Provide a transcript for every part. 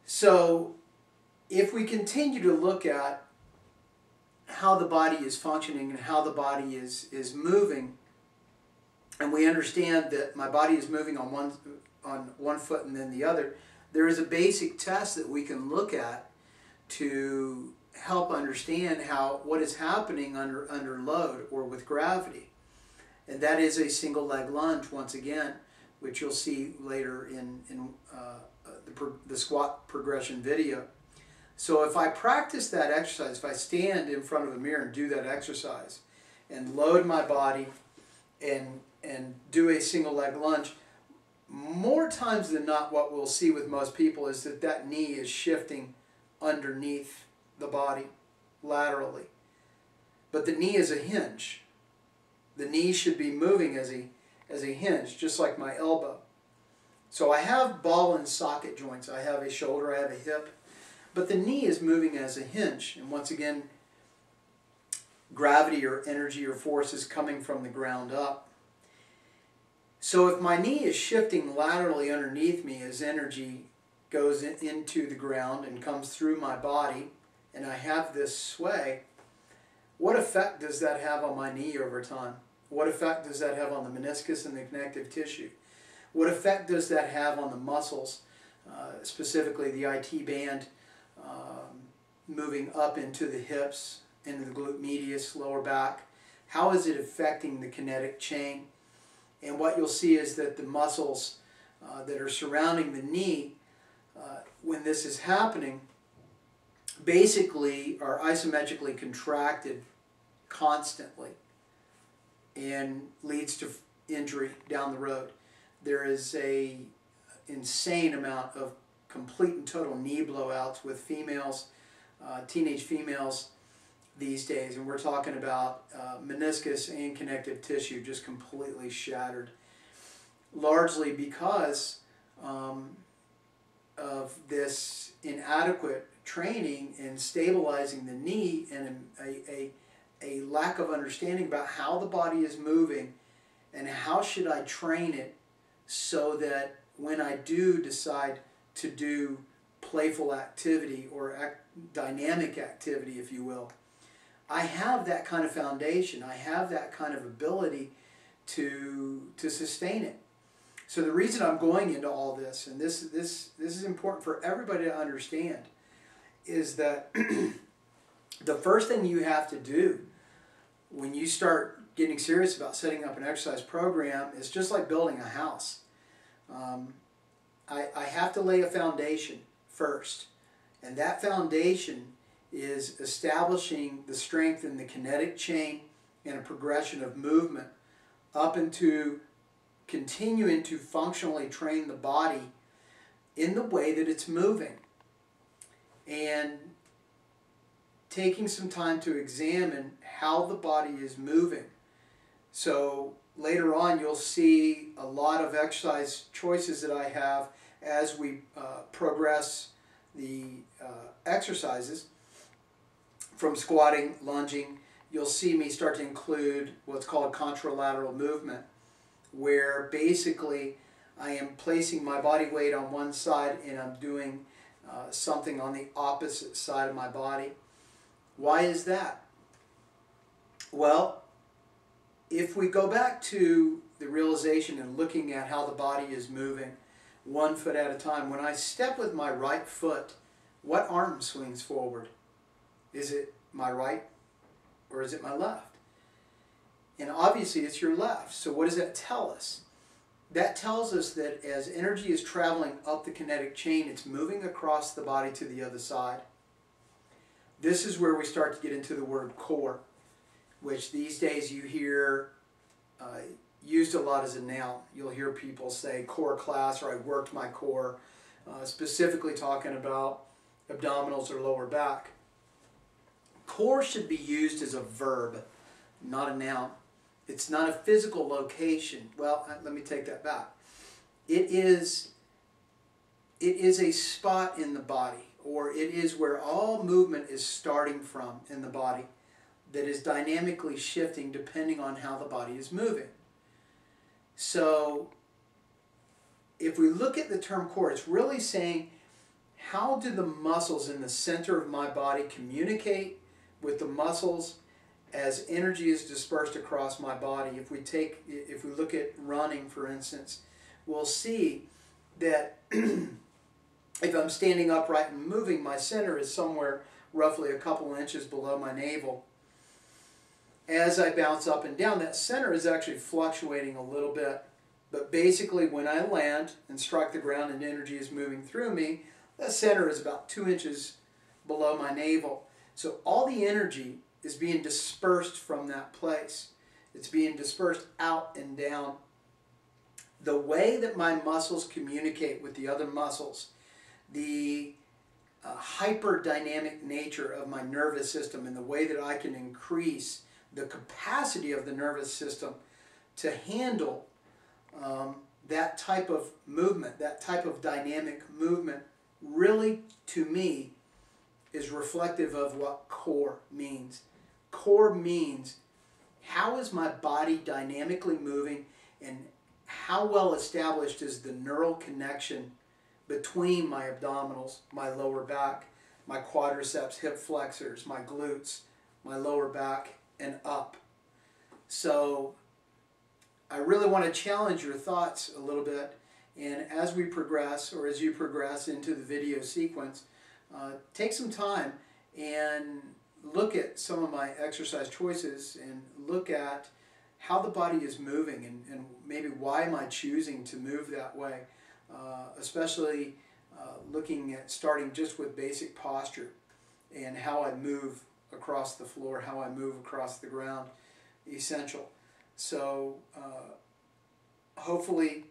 So if we continue to look at how the body is functioning and how the body is moving, and we understand that my body is moving on one foot and then the other, there is a basic test that we can look at to help understand what is happening under load or with gravity. And that is a single leg lunge, once again, which you'll see later in the squat progression video. So if I practice that exercise, if I stand in front of a mirror and do that exercise and load my body and do a single leg lunge, more times than not what we'll see with most people is that knee is shifting underneath the body laterally. But the knee is a hinge. The knee should be moving as a hinge, just like my elbow. So I have ball and socket joints. I have a shoulder, I have a hip. But the knee is moving as a hinge. And once again, gravity or energy or force is coming from the ground up. So if my knee is shifting laterally underneath me as energy goes into the ground and comes through my body, and I have this sway, what effect does that have on my knee over time? What effect does that have on the meniscus and the connective tissue? What effect does that have on the muscles, specifically the IT band, moving up into the hips, into the glute medius, lower back? How is it affecting the kinetic chain? And what you'll see is that the muscles that are surrounding the knee, when this is happening, basically are isometrically contracted constantly and leads to injury down the road. There is a insane amount of complete and total knee blowouts with females, teenage females these days, and we're talking about meniscus and connective tissue just completely shattered, largely because of this inadequate training in stabilizing the knee and a lack of understanding about how the body is moving and how should I train it so that when I do decide to do playful activity or dynamic activity, if you will, I have that kind of foundation. I have that kind of ability to sustain it. So the reason I'm going into all this, and this is important for everybody to understand, is that the first thing you have to do when you start getting serious about setting up an exercise program is just like building a house. I have to lay a foundation first, and that foundation is establishing the strength in the kinetic chain and a progression of movement up into continuing to functionally train the body in the way that it's moving, and taking some time to examine how the body is moving. So later on you'll see a lot of exercise choices that I have as we progress the exercises from squatting, lunging. You'll see me start to include what's called contralateral movement, where basically I am placing my body weight on one side and I'm doing something on the opposite side of my body. Why is that? Well, if we go back to the realization and looking at how the body is moving, 1 foot at a time, when I step with my right foot, what arm swings forward? Is it my right or is it my left? And obviously it's your left. So what does that tell us? That tells us that as energy is traveling up the kinetic chain, it's moving across the body to the other side. This is where we start to get into the word core, which these days you hear used a lot as a noun. You'll hear people say core class, or I worked my core, specifically talking about abdominals or lower back. Core should be used as a verb, not a noun. It's not a physical location. Well, let me take that back. It is a spot in the body, or it is where all movement is starting from in the body that is dynamically shifting depending on how the body is moving. So if we look at the term core, it's really saying how do the muscles in the center of my body communicate with the muscles as energy is dispersed across my body? If we look at running, for instance, we'll see that if I'm standing upright and moving, my center is somewhere roughly a couple inches below my navel. As I bounce up and down, that center is actually fluctuating a little bit. But basically, when I land and strike the ground and energy is moving through me, that center is about 2 inches below my navel. So all the energy is being dispersed from that place. It's being dispersed out and down. The way that my muscles communicate with the other muscles, the hyperdynamic nature of my nervous system, and the way that I can increase the capacity of the nervous system to handle that type of movement, that type of dynamic movement, really, to me, is reflective of what core means. Core means, how is my body dynamically moving, and how well established is the neural connection between my abdominals, my lower back, my quadriceps, hip flexors, my glutes, my lower back, and up. So I really want to challenge your thoughts a little bit, and as we progress, or as you progress into the video sequence, take some time and look at some of my exercise choices and look at how the body is moving, and maybe why am I choosing to move that way, especially looking at starting just with basic posture and how I move across the floor, how I move across the ground, essential. So hopefully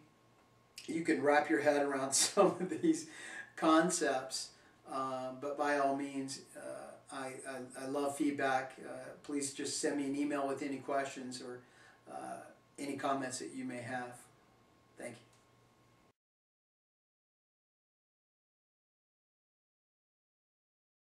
you can wrap your head around some of these concepts, but by all means, I love feedback. Please just send me an email with any questions or any comments that you may have. Thank you.